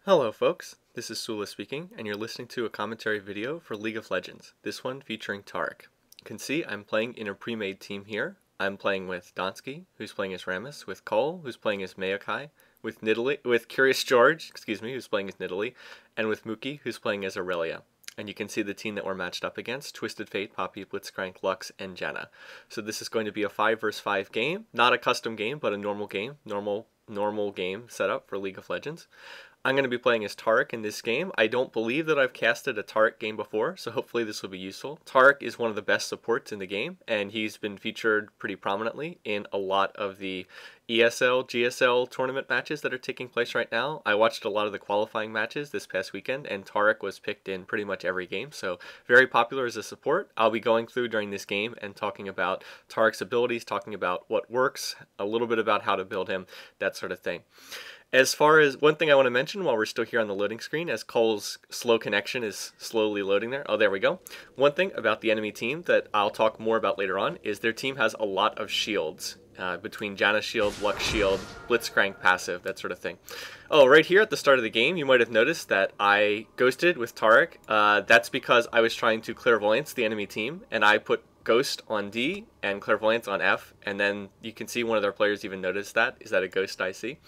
Hello folks, this is Sula speaking, and you're listening to a commentary video for League of Legends, this one featuring Taric. You can see I'm playing in a pre-made team here. I'm playing with Donsky, who's playing as Rammus, with Cole, who's playing as Maokai, with Curious George, who's playing as Nidalee, and with Mookie, who's playing as Aurelia. And you can see the team that we're matched up against: Twisted Fate, Poppy, Blitzcrank, Lux, and Janna. So this is going to be a 5 vs 5 game, not a custom game, but a normal game, normal game setup for League of Legends. I'm going to be playing as Taric in this game. I don't believe that I've casted a Taric game before, so hopefully this will be useful. Taric is one of the best supports in the game, and he's been featured pretty prominently in a lot of the ESL, GSL tournament matches that are taking place right now. I watched a lot of the qualifying matches this past weekend, and Taric was picked in pretty much every game, so very popular as a support. I'll be going through during this game and talking about Taric's abilities, talking about what works, a little bit about how to build him, that sort of thing. As far as one thing I want to mention while we're still here on the loading screen, as Cole's slow connection is slowly loading there. Oh, there we go. One thing about the enemy team that I'll talk more about later on is their team has a lot of shields. Between Janna shield, Lux shield, Blitzcrank passive, that sort of thing. Oh, right here at the start of the game, you might have noticed that I ghosted with Taric. That's because I was trying to clairvoyance the enemy team, and I put Ghost on D and Clairvoyance on F, and then you can see one of their players even noticed that. Is that a Ghost I see?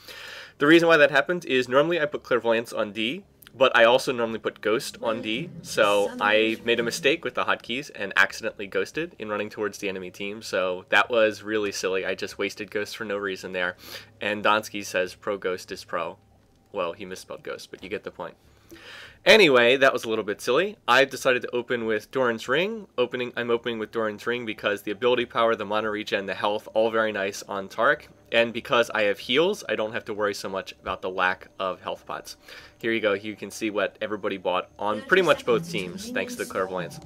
The reason why that happened is normally I put Clairvoyance on D, but I also normally put Ghost on D, so I made a mistake with the hotkeys and accidentally ghosted in running towards the enemy team, so that was really silly. I just wasted Ghost for no reason there, and Donsky says pro Ghost is pro. Well, he misspelled Ghost, but you get the point. Anyway, that was a little bit silly. I've decided to open with Doran's Ring. I'm opening with Doran's Ring because the ability power, the mana regen, the health, all very nice on Taric. And because I have heals, I don't have to worry so much about the lack of health pots. Here you go. You can see what everybody bought on pretty much both teams, thanks to the Clairvoyance.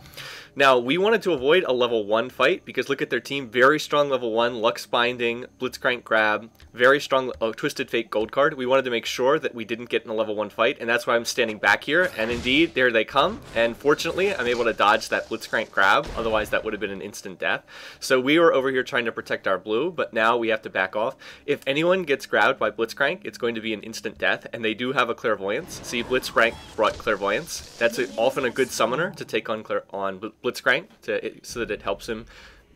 Now, we wanted to avoid a level 1 fight because look at their team. Very strong level 1, Lux Binding, Blitzcrank Grab, very strong Twisted Fate Gold card. We wanted to make sure that we didn't get in a level 1 fight, and that's why I'm standing back here. And indeed, there they come. And fortunately, I'm able to dodge that Blitzcrank Grab. Otherwise, that would have been an instant death. So we were over here trying to protect our blue, but now we have to back off. If anyone gets grabbed by Blitzcrank, it's going to be an instant death, and they do have a Clairvoyance. See, Blitzcrank brought Clairvoyance. That's often a good summoner to take on Blitzcrank so that it helps him,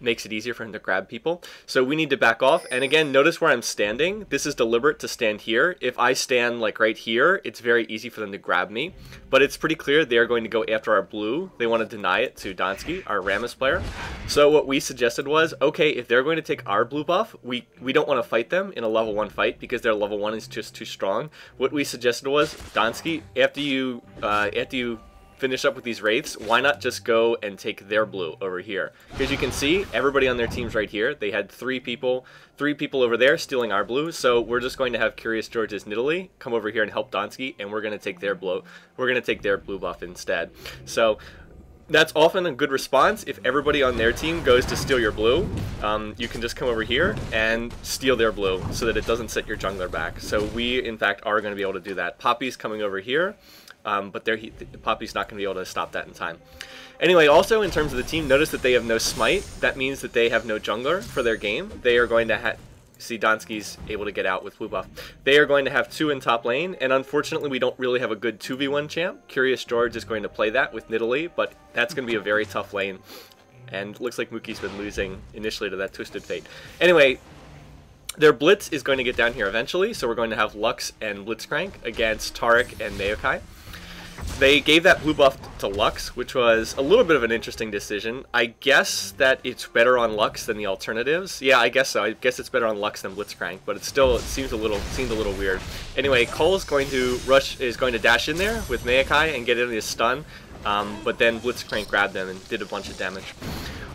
makes it easier for him to grab people. So we need to back off. And again, notice where I'm standing. This is deliberate to stand here. If I stand like right here, it's very easy for them to grab me. But it's pretty clear they're going to go after our blue. They want to deny it to Donsky, our Rammus player. So what we suggested was, okay, if they're going to take our blue buff, we don't want to fight them in a level 1 fight because their level 1 is just too strong. What we suggested was, Donsky, after you finish up with these wraiths, why not just go and take their blue over here? Because you can see everybody on their teams right here. They had three people over there stealing our blue, so we're just going to have Curious George's Nidalee come over here and help Donsky, and we're going to take their blue. We're going to take their blue buff instead. So that's often a good response. If everybody on their team goes to steal your blue, you can just come over here and steal their blue so that it doesn't set your jungler back. So we, in fact, are going to be able to do that. Poppy's coming over here. But Poppy's not going to be able to stop that in time. Anyway, also in terms of the team, notice that they have no smite. That means that they have no jungler for their game. They are going to see Donsky's able to get out with blue buff. They are going to have 2 in top lane, and unfortunately we don't really have a good 2v1 champ. Curious George is going to play that with Nidalee, but that's going to be a very tough lane. And looks like Mookie's been losing initially to that Twisted Fate. Anyway, their Blitz is going to get down here eventually, so we're going to have Lux and Blitzcrank against Taric and Maokai. They gave that blue buff to Lux, which was a little bit of an interesting decision. I guess that it's better on Lux than the alternatives. Yeah, I guess so. I guess it's better on Lux than Blitzcrank, but it seemed a little weird. Anyway, Cole's going to dash in there with Maokai and get into his stun, but then Blitzcrank grabbed them and did a bunch of damage.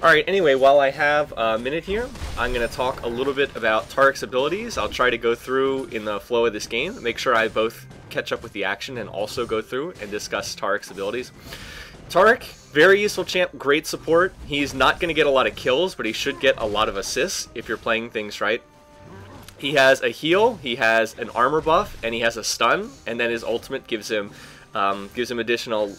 Alright, anyway, while I have a minute here, I'm going to talk a little bit about Taric's abilities. I'll try to go through in the flow of this game, make sure I both catch up with the action and also go through and discuss Taric's abilities. Taric, very useful champ, great support. He's not going to get a lot of kills, but he should get a lot of assists if you're playing things right. He has a heal, he has an armor buff, and he has a stun, and then his ultimate gives him gives him additional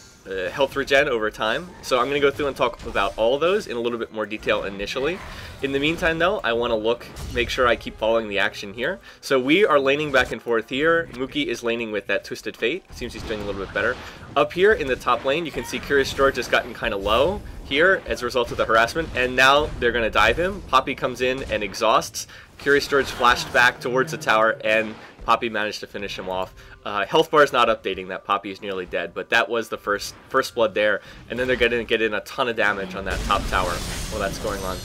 health regen over time. So I'm going to go through and talk about all of those in a little bit more detail initially. In the meantime though, I want to make sure I keep following the action here. So we are laning back and forth here. Mookie is laning with that Twisted Fate. Seems he's doing a little bit better. Up here in the top lane, you can see Curious George has gotten kind of low here as a result of the harassment, and now they're going to dive him. Poppy comes in and exhausts. Curious George flashed back towards the tower, and Poppy managed to finish him off. Health bar is not updating that Poppy is nearly dead, but that was the first blood there, and then they're going to get in a ton of damage on that top tower while that's going on.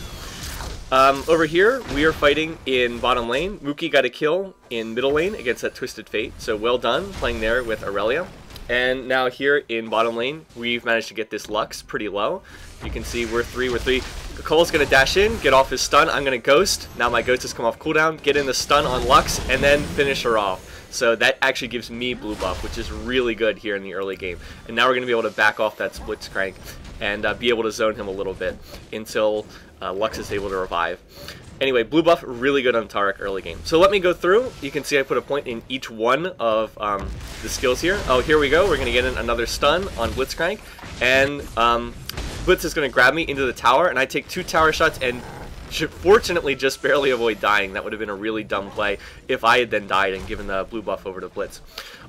Over here, we are fighting in bottom lane. Mookie got a kill in middle lane against that Twisted Fate, so well done playing there with Aurelia. And now here in bottom lane, we've managed to get this Lux pretty low. You can see we're 3. Cole's going to dash in, get off his stun. I'm going to Ghost. Now my Ghost has come off cooldown. Get in the stun on Lux, and then finish her off. So that actually gives me blue buff, which is really good here in the early game. And now we're going to be able to back off that Blitzcrank and be able to zone him a little bit until Lux is able to revive. Anyway, blue buff, really good on Taric early game. So let me go through. You can see I put a point in each one of the skills here. Oh, here we go. We're going to get in another stun on Blitzcrank. And Blitz is going to grab me into the tower, and I take 2 tower shots and fortunately just barely avoid dying. That would have been a really dumb play if I had then died and given the blue buff over to Blitz.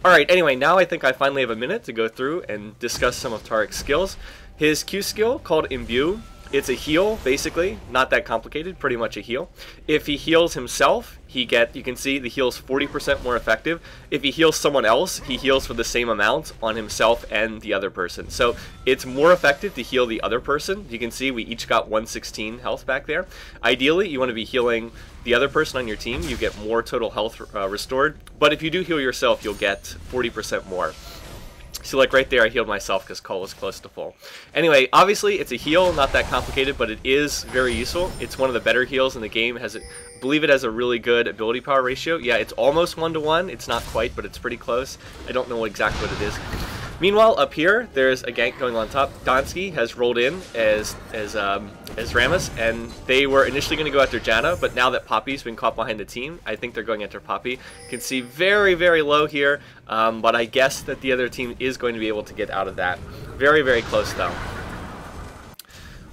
Alright, anyway, now I think I finally have a minute to go through and discuss some of Taric's skills. His Q skill, called Imbue, it's a heal, basically. Not that complicated, pretty much a heal. If he heals himself, you can see the heal's 40% more effective. If he heals someone else, he heals for the same amount on himself and the other person. So it's more effective to heal the other person. You can see we each got 116 health back there. Ideally, you want to be healing the other person on your team. You get more total health restored. But if you do heal yourself, you'll get 40% more. So like right there, I healed myself because Cole was close to full. Anyway, obviously it's a heal, not that complicated, but it is very useful. It's one of the better heals in the game. I believe it has a really good ability power ratio. Yeah, it's almost 1-to-1. It's not quite, but it's pretty close. I don't know exactly what it is. Meanwhile, up here, there's a gank going on top. Donsky has rolled in as Rammus, and they were initially going to go after Janna, but now that Poppy's been caught behind the team, I think they're going after Poppy. You can see very, very low here, but I guess that the other team is going to be able to get out of that. Very, very close, though.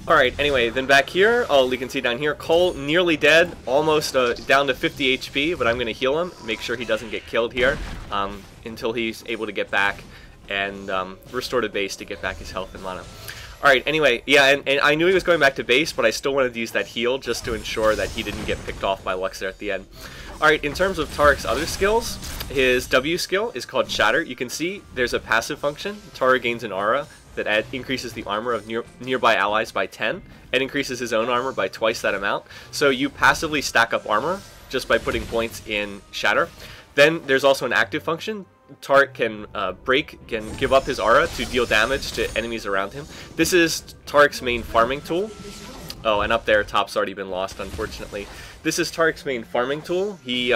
Alright, anyway, then back here, you can see down here, Cole nearly dead, almost down to 50 HP, but I'm going to heal him, make sure he doesn't get killed here until he's able to get back and restore to base to get back his health and mana. Alright, anyway, yeah, and I knew he was going back to base, but I still wanted to use that heal just to ensure that he didn't get picked off by Lux there at the end. Alright, in terms of Taric's other skills, his W skill is called Shatter. You can see there's a passive function. Taric gains an aura that increases the armor of nearby allies by 10 and increases his own armor by twice that amount. So you passively stack up armor just by putting points in Shatter. Then there's also an active function. Taric can give up his aura to deal damage to enemies around him. This is Taric's main farming tool. Oh, and up there, top's already been lost, unfortunately. This is Taric's main farming tool. He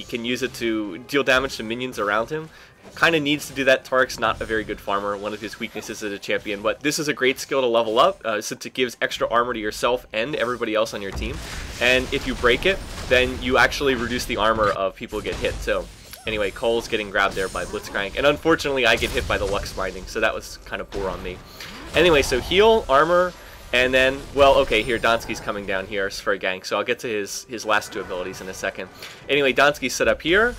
can use it to deal damage to minions around him. Kind of needs to do that. Taric's not a very good farmer, one of his weaknesses as a champion, but this is a great skill to level up since it gives extra armor to yourself and everybody else on your team. And if you break it, then you actually reduce the armor of people who get hit too. Anyway, Cole's getting grabbed there by Blitzcrank, and unfortunately I get hit by the Lux binding, so that was kind of poor on me. Anyway, so heal, armor, and then, well, okay, here, Donsky's coming down here for a gank, so I'll get to his last 2 abilities in a second. Anyway, Donsky's set up here.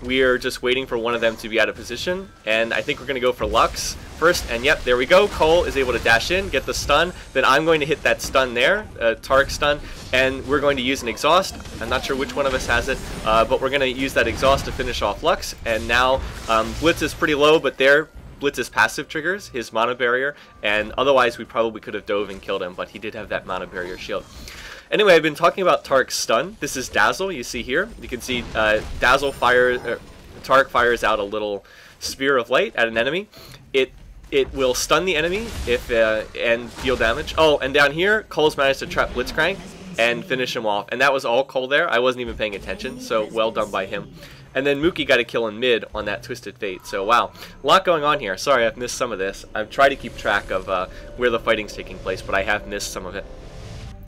We are just waiting for one of them to be out of position, and I think we're going to go for Lux first, and yep, there we go. Cole is able to dash in, get the stun, then I'm going to hit that stun there, Taric stun, and we're going to use an exhaust. I'm not sure which one of us has it, but we're going to use that exhaust to finish off Lux, and now Blitz is pretty low, but there, Blitz's passive triggers his mana barrier, and otherwise we probably could have dove and killed him, but he did have that mana barrier shield. Anyway, I've been talking about Taric's stun. This is Dazzle, you see here. You can see Dazzle fires, Taric fires out a little sphere of light at an enemy. It will stun the enemy and deal damage. Oh, and down here, Cole's managed to trap Blitzcrank and finish him off. And that was all Cole there. I wasn't even paying attention, so well done by him. And then Mookie got a kill in mid on that Twisted Fate. So wow, a lot going on here. Sorry, I've missed some of this. I've tried to keep track of where the fighting's taking place, but I have missed some of it.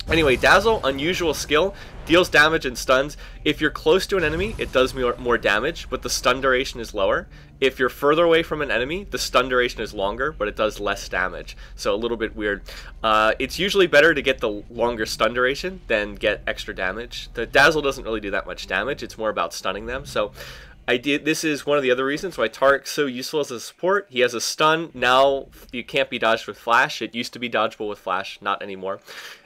Anyway, Dazzle, unusual skill. Deals damage and stuns. If you're close to an enemy, it does more damage, but the stun duration is lower. If you're further away from an enemy, the stun duration is longer, but it does less damage. So a little bit weird. It's usually better to get the longer stun duration than get extra damage. The Dazzle doesn't really do that much damage. It's more about stunning them. So this is one of the other reasons why Taric's so useful as a support. He has a stun. Now you can't be dodged with flash. It used to be dodgeable with flash, not anymore.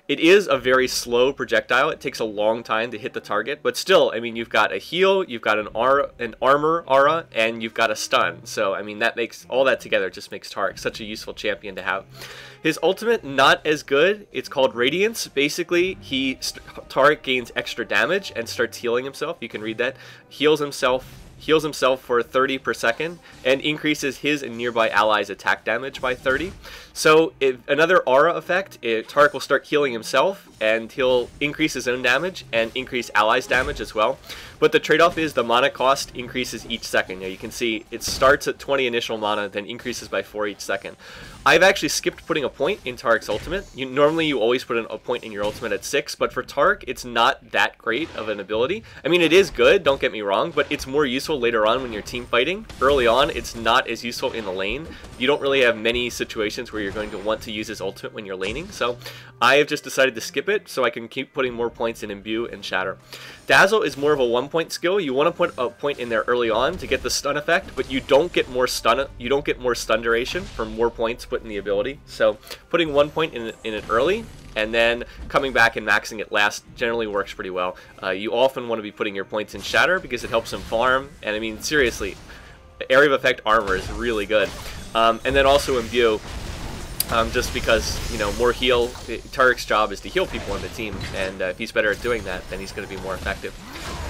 It is a very slow projectile. It takes a long time to hit the target, but still, I mean, you've got a heal, you've got an armor aura, and you've got a stun. So, I mean, that makes all that together just makes Taric such a useful champion to have. His ultimate, not as good. It's called Radiance. Basically, Taric gains extra damage and starts healing himself. You can read that. Heals himself for 30 per second and increases his and nearby allies' attack damage by 30. So another aura effect, Taric will start healing himself and he'll increase his own damage and increase allies' damage as well. But the trade-off is the mana cost increases each second. Now you can see it starts at 20 initial mana, then increases by 4 each second. I've actually skipped putting a point in Taric's ultimate. Normally you always put a point in your ultimate at 6, but for Taric it's not that great of an ability. I mean, it is good, don't get me wrong, but it's more useful later on when you're team fighting. Early on, it's not as useful in the lane. You don't really have many situations where you're going to want to use his ultimate when you're laning, so I have just decided to skip it so I can keep putting more points in Imbue and Shatter. Dazzle is more of a 1-point skill. You want to put a point in there early on to get the stun effect, but you don't get more stun duration for more points put in the ability. So putting 1 point in it early and then coming back and maxing it last generally works pretty well. You often want to be putting your points in Shatter because it helps him farm, and I mean seriously, area of effect armor is really good. And then also Imbue. Just because, you know, more heal. Taric's job is to heal people on the team, and if he's better at doing that, then he's going to be more effective.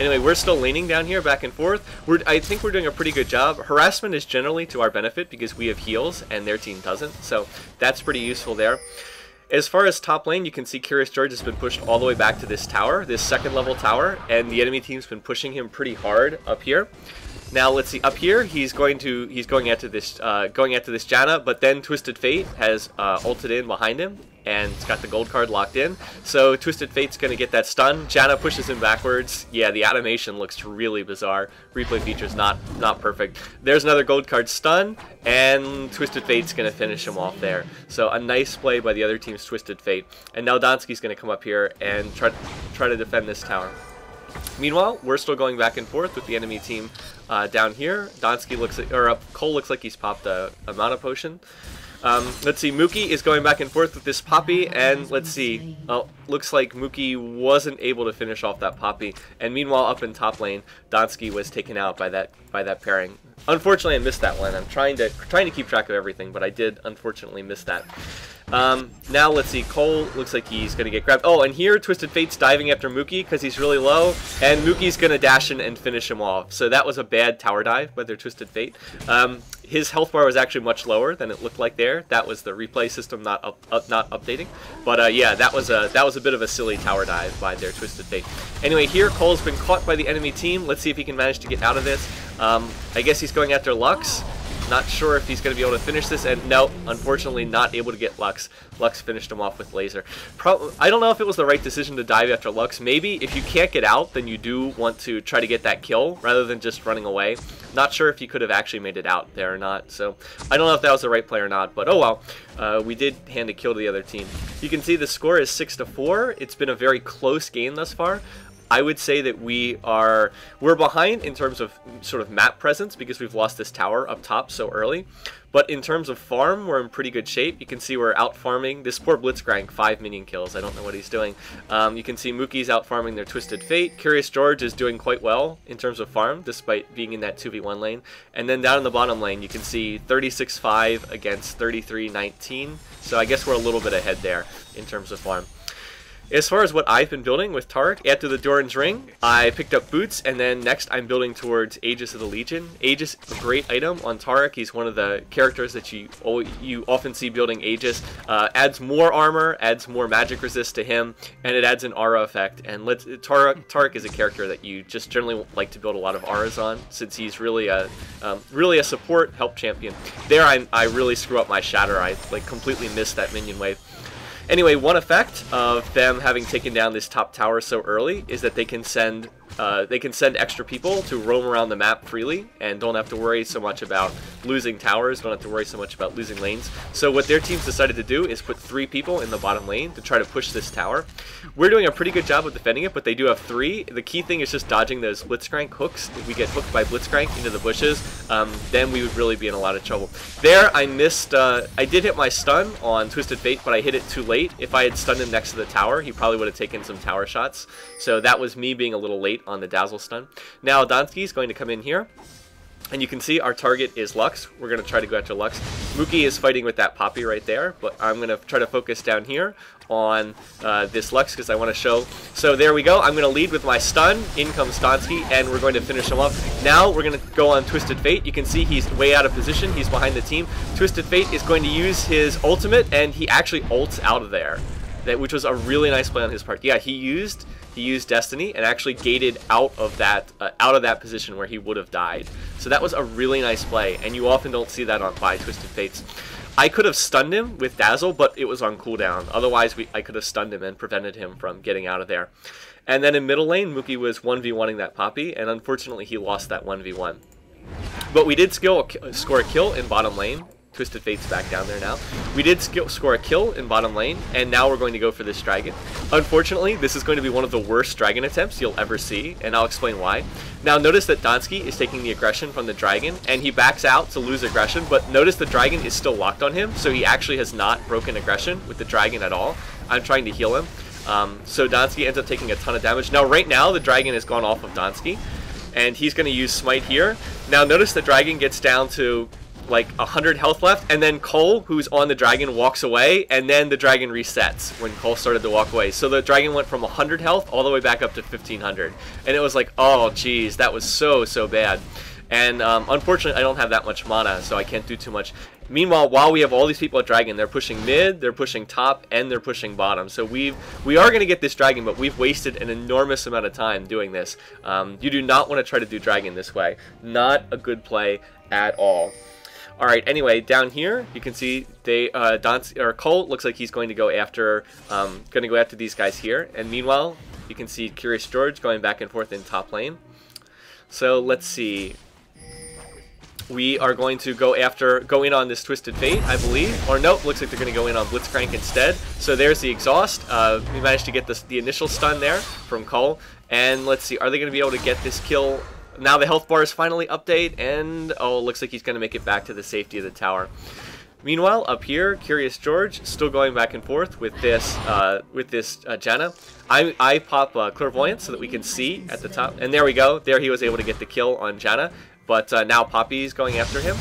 Anyway, we're still laning down here, back and forth. I think we're doing a pretty good job. Harassment is generally to our benefit because we have heals and their team doesn't, so that's pretty useful there. As far as top lane, you can see Curious George has been pushed all the way back to this tower, this second level tower, and the enemy team's been pushing him pretty hard up here. Now let's see, up here he's going after this Janna, but then Twisted Fate has ulted in behind him and it's got the gold card locked in. So Twisted Fate's going to get that stun. Janna pushes him backwards. Yeah, the animation looks really bizarre. Replay feature's not perfect. There's another gold card stun, and Twisted Fate's going to finish him off there. So a nice play by the other team's Twisted Fate. And now Donski's going to come up here and try to defend this tower. Meanwhile, we're still going back and forth with the enemy team down here. Donsky looks like, or Cole looks like he's popped a mana potion. Let's see, Mookie is going back and forth with this Poppy, and let's see, oh, looks like Mookie wasn't able to finish off that Poppy. And meanwhile, up in top lane, Donsky was taken out by that pairing. Unfortunately, I missed that one. I'm trying to keep track of everything, but I did unfortunately miss that. Now let's see, Cole looks like he's going to get grabbed. Oh, and here Twisted Fate's diving after Mookie because he's really low, and Mookie's going to dash in and finish him off. So that was a bad tower dive by their Twisted Fate. His health bar was actually much lower than it looked like there. That was the replay system not updating. But yeah, that was a bit of a silly tower dive by their Twisted Fate. Anyway, here Cole's been caught by the enemy team. Let's see if he can manage to get out of this. I guess he's going after Lux. Not sure if he's going to be able to finish this, and no, unfortunately not able to get Lux. Lux finished him off with laser. I don't know if it was the right decision to dive after Lux. Maybe if you can't get out, then you do want to try to get that kill rather than just running away. Not sure if you could have actually made it out there or not, so I don't know if that was the right play or not, but oh well. We did hand a kill to the other team. You can see the score is 6-4. It's been a very close game thus far. I would say that we're behind in terms of sort of map presence because we've lost this tower up top so early. But in terms of farm, we're in pretty good shape. You can see we're out farming. This poor Blitzcrank, 5 minion kills. I don't know what he's doing. You can see Mookie's out farming their Twisted Fate. Curious George is doing quite well in terms of farm, despite being in that 2v1 lane. And then down in the bottom lane, you can see 36-5 against 33-19. So I guess we're a little bit ahead there in terms of farm. As far as what I've been building with Taric, after the Doran's Ring, I picked up Boots, and then next I'm building towards Aegis of the Legion. Aegis, a great item on Taric. He's one of the characters that you often see building Aegis. Adds more armor, adds more magic resist to him, and it adds an aura effect. And Taric is a character that you just generally like to build a lot of auras on, since he's really a support help champion. There I really screw up my Shatter. I completely missed that minion wave. Anyway, one effect of them having taken down this top tower so early is that they can send extra people to roam around the map freely and don't have to worry so much about losing towers, don't have to worry so much about losing lanes. So what their team's decided to do is put 3 people in the bottom lane to try to push this tower. We're doing a pretty good job of defending it, but they do have 3. The key thing is just dodging those Blitzcrank hooks. If we get hooked by Blitzcrank into the bushes, then we would really be in a lot of trouble. There, I missed, I did hit my stun on Twisted Fate, but I hit it too late. If I had stunned him next to the tower, he probably would have taken some tower shots. So that was me being a little late on the Dazzle stun. Now Donsky is going to come in here, and you can see our target is Lux. We're going to try to go after Lux. Mookie is fighting with that Poppy right there, but I'm going to try to focus down here on this Lux because I want to show. So there we go. I'm going to lead with my stun. In comes Donsky, and we're going to finish him up. Now we're going to go on Twisted Fate. You can see he's way out of position. He's behind the team. Twisted Fate is going to use his ultimate, and he actually ults out of there, which was a really nice play on his part. Yeah, he used Destiny and actually gated out of that position where he would have died. So that was a really nice play, and you often don't see that by Twisted Fates. I could have stunned him with Dazzle, but it was on cooldown. Otherwise, I could have stunned him and prevented him from getting out of there. And then in middle lane, Mookie was 1v1ing that Poppy, and unfortunately he lost that 1v1. But we did score a kill in bottom lane. Twisted Fate's back down there now. We did score a kill in bottom lane, and now we're going to go for this dragon. Unfortunately, this is going to be one of the worst dragon attempts you'll ever see, and I'll explain why. Now notice that Donsky is taking the aggression from the dragon, and he backs out to lose aggression, but notice the dragon is still locked on him, so he actually has not broken aggression with the dragon at all. I'm trying to heal him. So Donsky ends up taking a ton of damage. Now right now, the dragon has gone off of Donsky, and he's going to use Smite here. Now notice the dragon gets down to like 100 health left, and then Cole, who's on the dragon, walks away, and then the dragon resets when Cole started to walk away. So the dragon went from 100 health all the way back up to 1500, and it was like, oh geez, that was so bad. And unfortunately I don't have that much mana, so I can't do too much. Meanwhile, while we have all these people at dragon, they're pushing mid, they're pushing top, and they're pushing bottom. So we are going to get this dragon, but we've wasted an enormous amount of time doing this. You do not want to try to do dragon this way. Not a good play at all. Alright, anyway, down here you can see Cole looks like he's going to go after these guys here, and meanwhile you can see Curious George going back and forth in top lane. So let's see. We are going to go in on this Twisted Fate, I believe. Or nope, looks like they're going to go in on Blitzcrank instead. So there's the exhaust. We managed to get the initial stun there from Cole. And let's see, are they going to be able to get this kill? Now the health bar is finally updated, and oh, looks like he's going to make it back to the safety of the tower. Meanwhile, up here, Curious George still going back and forth with this Janna. I pop Clairvoyance so that we can see at the top, and there we go. There he was able to get the kill on Janna, but now Poppy's going after him.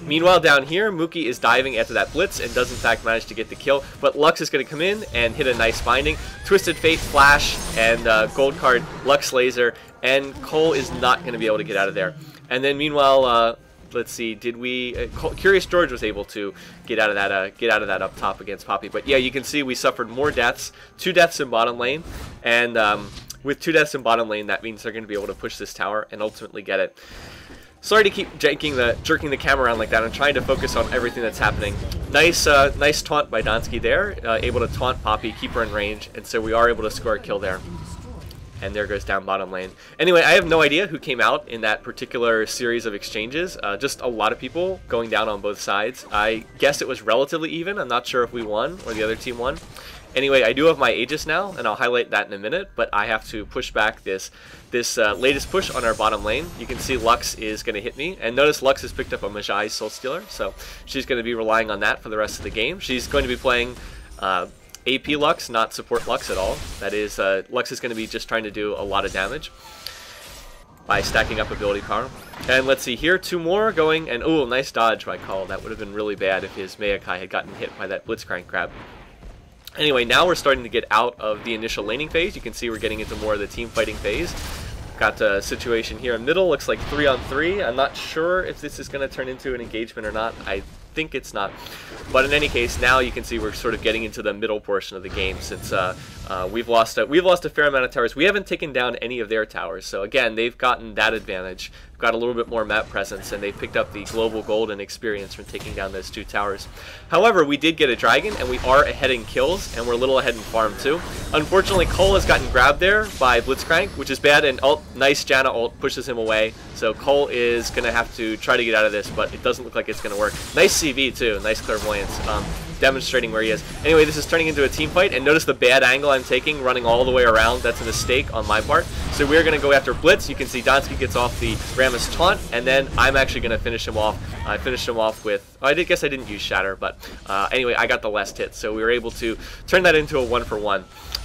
Meanwhile, down here, Mookie is diving after that Blitz and does in fact manage to get the kill, but Lux is going to come in and hit a nice binding. Twisted Fate Flash and gold card Lux Laser, and Cole is not going to be able to get out of there. And then meanwhile, let's see, Curious George was able to get out of that up top against Poppy. But yeah, you can see we suffered more deaths, 2 deaths in bottom lane, and with 2 deaths in bottom lane, that means they're going to be able to push this tower and ultimately get it. Sorry to keep jerking the camera around like that. I'm trying to focus on everything that's happening. Nice taunt by Donsky there, able to taunt Poppy, keep her in range, and so we are able to score a kill there. And there goes down bottom lane. Anyway, I have no idea who came out in that particular series of exchanges. Just a lot of people going down on both sides. I guess it was relatively even. I'm not sure if we won or the other team won. Anyway, I do have my Aegis now, and I'll highlight that in a minute, but I have to push back this latest push on our bottom lane. You can see Lux is going to hit me, and notice Lux has picked up a Magi Soul Stealer, so she's going to be relying on that for the rest of the game. She's going to be playing AP Lux, not support Lux at all. That is, Lux is going to be just trying to do a lot of damage by stacking up ability power. And let's see here, 2 more going, and ooh, nice dodge by Call. That would have been really bad if his Maokai had gotten hit by that Blitzcrank grab. Anyway, now we're starting to get out of the initial laning phase. You can see we're getting into more of the team fighting phase. Got a situation here in middle, looks like 3-on-3. I'm not sure if this is going to turn into an engagement or not. I think it's not. But in any case, now you can see we're sort of getting into the middle portion of the game since we've lost a fair amount of towers. We haven't taken down any of their towers, so again, they've gotten that advantage got a little bit more map presence, and they picked up the global gold and experience from taking down those 2 towers. However, we did get a dragon, and we are ahead in kills, and we're a little ahead in farm too. Unfortunately, Cole has gotten grabbed there by Blitzcrank, which is bad, and nice Janna ult pushes him away. So Cole is going to have to try to get out of this, but it doesn't look like it's going to work. Nice CV too, nice clairvoyance, demonstrating where he is. Anyway, this is turning into a team fight, and notice the bad angle I'm taking, running all the way around. That's a mistake on my part. So we're going to go after Blitz. You can see Donsky gets off the Rammus taunt, and then I'm actually going to finish him off. I finished him off with, I guess I didn't use Shatter, but anyway, I got the last hit, so we were able to turn that into a 1-for-1.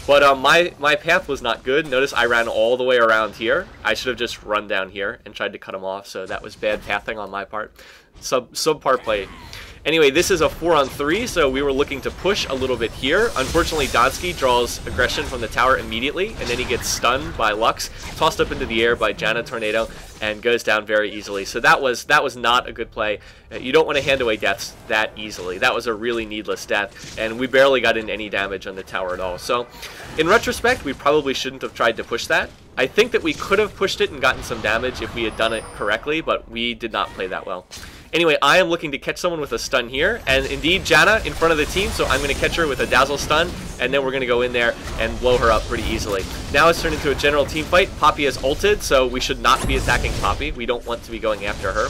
But my path was not good. Notice I ran all the way around here. I should have just run down here and tried to cut him off, so that was bad pathing on my part. Subpar play. Anyway, this is a 4-on-3, so we were looking to push a little bit here. Unfortunately, Donsky draws aggression from the tower immediately, and then he gets stunned by Lux, tossed up into the air by Janna Tornado, and goes down very easily. So that was not a good play. You don't want to hand away deaths that easily. That was a really needless death, and we barely got in any damage on the tower at all. So in retrospect, we probably shouldn't have tried to push that. I think that we could have pushed it and gotten some damage if we had done it correctly, but we did not play that well. Anyway, I am looking to catch someone with a stun here, and indeed Janna in front of the team, so I'm going to catch her with a dazzle stun, and then we're going to go in there and blow her up pretty easily. Now it's turned into a general team fight. Poppy has ulted, so we should not be attacking Poppy. We don't want to be going after her.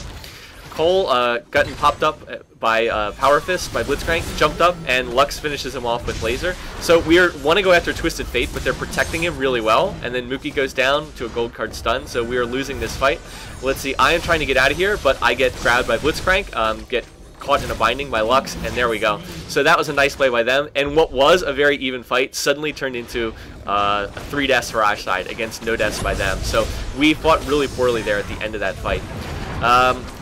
Cole gotten popped up by Power Fist, by Blitzcrank, jumped up, and Lux finishes him off with Laser. So we want to go after Twisted Fate, but they're protecting him really well, and then Mookie goes down to a gold card stun, so we are losing this fight. Let's see, I am trying to get out of here, but I get grabbed by Blitzcrank, get caught in a binding by Lux, and there we go. So that was a nice play by them, and what was a very even fight suddenly turned into a 3 deaths for our side against no deaths by them. So we fought really poorly there at the end of that fight.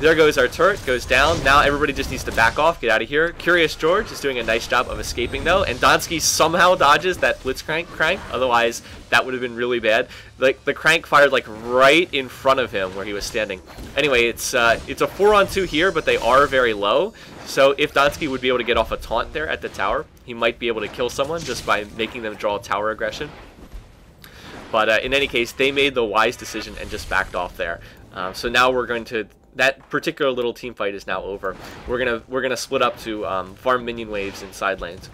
There goes our turret, goes down. Now everybody just needs to back off, get out of here. Curious George is doing a nice job of escaping though, and Donsky somehow dodges that Blitzcrank, otherwise that would have been really bad. Like, the crank fired like right in front of him where he was standing. Anyway, it's a 4-on-2 here, but they are very low. So if Donsky would be able to get off a taunt there at the tower, he might be able to kill someone just by making them draw tower aggression. But in any case, they made the wise decision and just backed off there. So now we're going to, that particular little team fight is now over. We're gonna split up to farm minion waves in side lanes.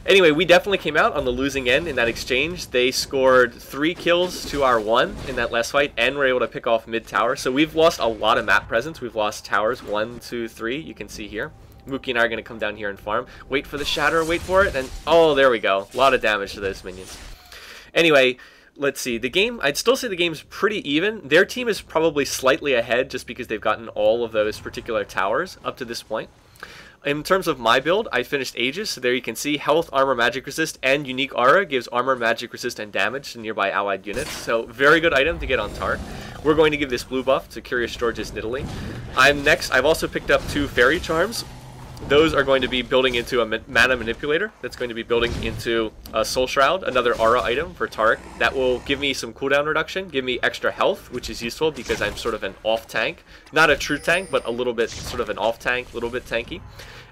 Anyway, we definitely came out on the losing end in that exchange. They scored 3 kills to our 1 in that last fight, and were able to pick off mid tower. So we've lost a lot of map presence. We've lost towers 1, 2, 3. You can see here. Mookie and I are going to come down here and farm. Wait for the shatter, wait for it, and oh, there we go. A lot of damage to those minions. Anyway, let's see. The game, I'd still say the game's pretty even. Their team is probably slightly ahead just because they've gotten all of those particular towers up to this point. In terms of my build, I finished Aegis, so there you can see health, armor, magic resist, and unique aura gives armor, magic resist, and damage to nearby allied units. So very good item to get on Taric. We're going to give this blue buff to Curious George's Nidalee. I've also picked up 2 fairy charms. Those are going to be building into a mana manipulator. That's going to be building into a soul shroud, another aura item for Taric. That will give me some cooldown reduction, give me extra health, which is useful because I'm sort of an off tank. Not a true tank, but a little bit sort of an off tank, a little bit tanky.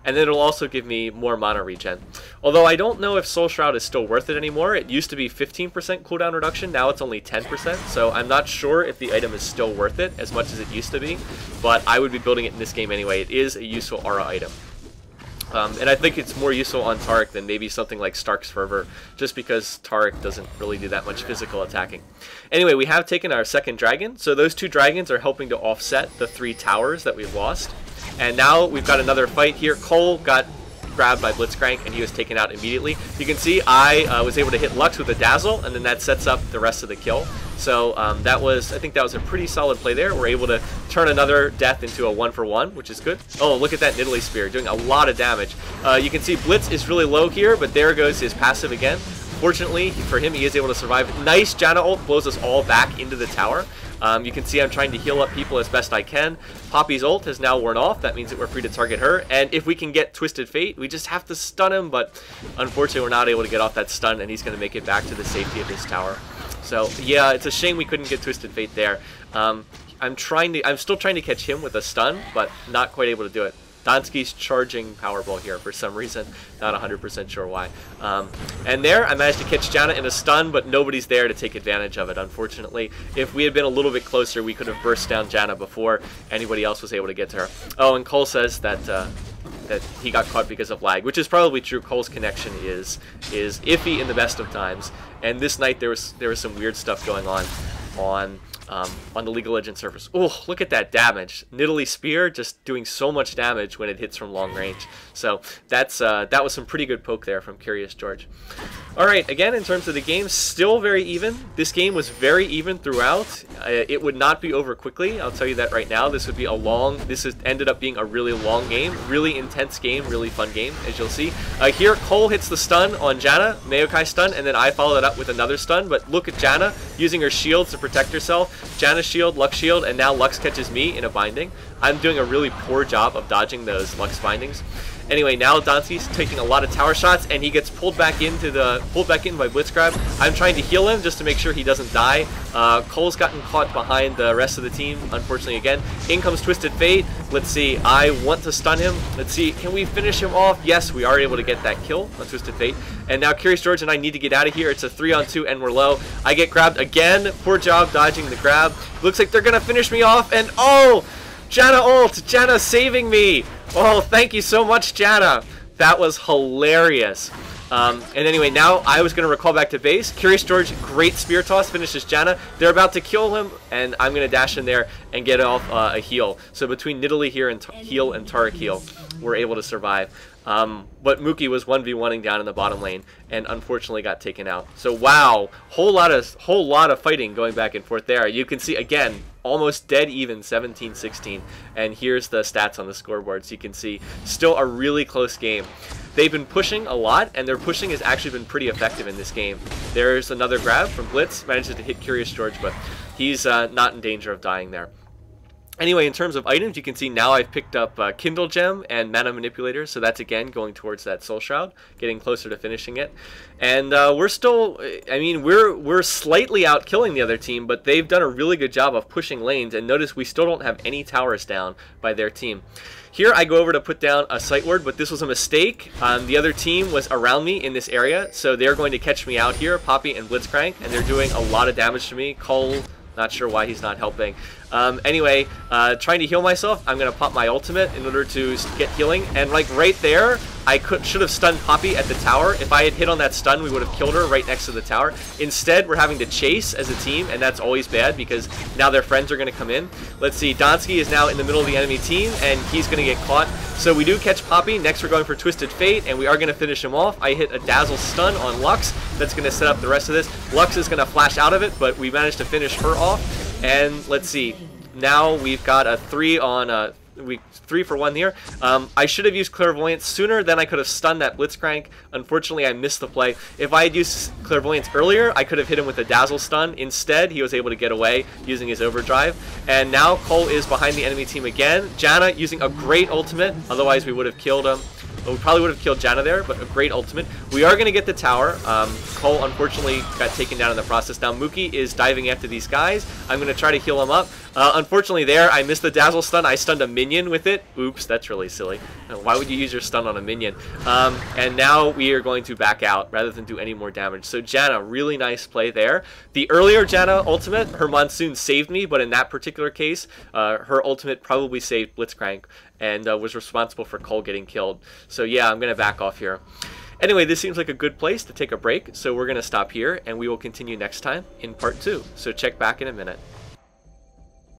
And then it'll also give me more mana regen. Although I don't know if Soul Shroud is still worth it anymore. It used to be 15% cooldown reduction, now it's only 10%, so I'm not sure if the item is still worth it as much as it used to be, but I would be building it in this game anyway. It is a useful aura item. And I think it's more useful on Taric than maybe something like Stark's Fervor, just because Taric doesn't really do that much physical attacking. Anyway, we have taken our second dragon, so those 2 dragons are helping to offset the 3 towers that we've lost. And now we've got another fight here. Cole got grabbed by Blitzcrank and he was taken out immediately. You can see I was able to hit Lux with a Dazzle, and then that sets up the rest of the kill. So I think that was a pretty solid play there. We're able to turn another death into a 1-for-1, which is good. Oh, look at that Nidalee Spear, doing a lot of damage. You can see Blitz is really low here, but there goes his passive again. Fortunately for him, he is able to survive. Nice Janna ult blows us all back into the tower. You can see I'm trying to heal up people as best I can. Poppy's ult has now worn off. That means that we're free to target her. And if we can get Twisted Fate, we just have to stun him. But unfortunately, we're not able to get off that stun, and he's going to make it back to the safety of his tower. So yeah, it's a shame we couldn't get Twisted Fate there. I'm still trying to catch him with a stun, but not quite able to do it. Donsky's charging Powerball here for some reason. Not 100% sure why. And there, I managed to catch Janna in a stun, but nobody's there to take advantage of it, unfortunately. If we had been a little bit closer, we could have burst down Janna before anybody else was able to get to her. Oh, and Cole says that that he got caught because of lag, which is probably true. Cole's connection is iffy in the best of times, and this night there was some weird stuff going on the League of Legends servers. Oh, look at that damage! Nidalee Spear just doing so much damage when it hits from long range. So that was some pretty good poke there from Curious George. All right, again, in terms of the game, still very even. This game was very even throughout. It would not be over quickly. I'll tell you that right now. This would be this has ended up being a really long game, really intense game, really fun game, as you'll see. Here, Cole hits the stun on Janna, Maokai stun, and then I follow it up with another stun. But look at Janna using her shield to protect herself. Janna's shield, Lux shield, and now Lux catches me in a binding. I'm doing a really poor job of dodging those Lux bindings. Anyway, now Donsky's taking a lot of tower shots, and he gets pulled back in by Blitz Grab. I'm trying to heal him just to make sure he doesn't die. Cole's gotten caught behind the rest of the team, unfortunately again. In comes Twisted Fate. Let's see, I want to stun him. Let's see, can we finish him off? Yes, we are able to get that kill on Twisted Fate. And now Curious George and I need to get out of here. It's a 3-on-2 and we're low. I get grabbed again. Poor job dodging the grab. Looks like they're gonna finish me off, and oh! Janna ult! Janna saving me! Oh, thank you so much, Janna! That was hilarious. And anyway, now I was going to recall back to base. Curious George, great spear toss, finishes Janna. They're about to kill him, and I'm going to dash in there and get off a heal. So between Nidalee here and heal and Taric heal, we're able to survive. But Mookie was 1v1ing down in the bottom lane and unfortunately got taken out. So wow, whole lot of fighting going back and forth there. You can see again, almost dead even, 17-16. And here's the stats on the scoreboard, so you can see still a really close game. They've been pushing a lot, and their pushing has actually been pretty effective in this game. There's another grab from Blitz, manages to hit Curious George, but he's not in danger of dying there. Anyway, in terms of items, you can see now I've picked up Kindle Gem and Mana Manipulator, so that's again going towards that Soul Shroud, getting closer to finishing it. And we're still, I mean, we're slightly out killing the other team, but they've done a really good job of pushing lanes, and notice we still don't have any towers down by their team. Here I go over to put down a sight ward, but this was a mistake. The other team was around me in this area, so they're going to catch me out here, Poppy and Blitzcrank, and they're doing a lot of damage to me. Cole, not sure why he's not helping. Anyway, trying to heal myself, I'm going to pop my ultimate in order to get healing. And like right there, I should have stunned Poppy at the tower. If I had hit on that stun, we would have killed her right next to the tower. Instead, we're having to chase as a team, and that's always bad because now their friends are going to come in. Let's see, Donsky is now in the middle of the enemy team, and he's going to get caught. So we do catch Poppy. Next, we're going for Twisted Fate, and we are going to finish him off. I hit a Dazzle stun on Lux. That's going to set up the rest of this. Lux is going to flash out of it, but we managed to finish her off. And let's see, now we've got a 3 for 1 here. I should have used Clairvoyance sooner, then I could have stunned that Blitzcrank. Unfortunately, I missed the play. If I had used Clairvoyance earlier, I could have hit him with a Dazzle stun. Instead, he was able to get away using his overdrive. And now Cole is behind the enemy team again. Janna using a great ultimate, otherwise we would have killed him. Well, we probably would have killed Janna there, but a great ultimate. We are going to get the tower. Cole, unfortunately, got taken down in the process. Now, Mookie is diving after these guys. I'm going to try to heal him up. Unfortunately, there, I missed the Dazzle stun. I stunned a minion with it. Oops, that's really silly. Why would you use your stun on a minion? And now we are going to back out rather than do any more damage. So, Janna, really nice play there. The earlier Janna ultimate, her Monsoon saved me, but in that particular case, her ultimate probably saved Blitzcrank and was responsible for Cole getting killed. So yeah, I'm going to back off here. Anyway, this seems like a good place to take a break, so we're going to stop here, and we will continue next time in part 2. So check back in a minute.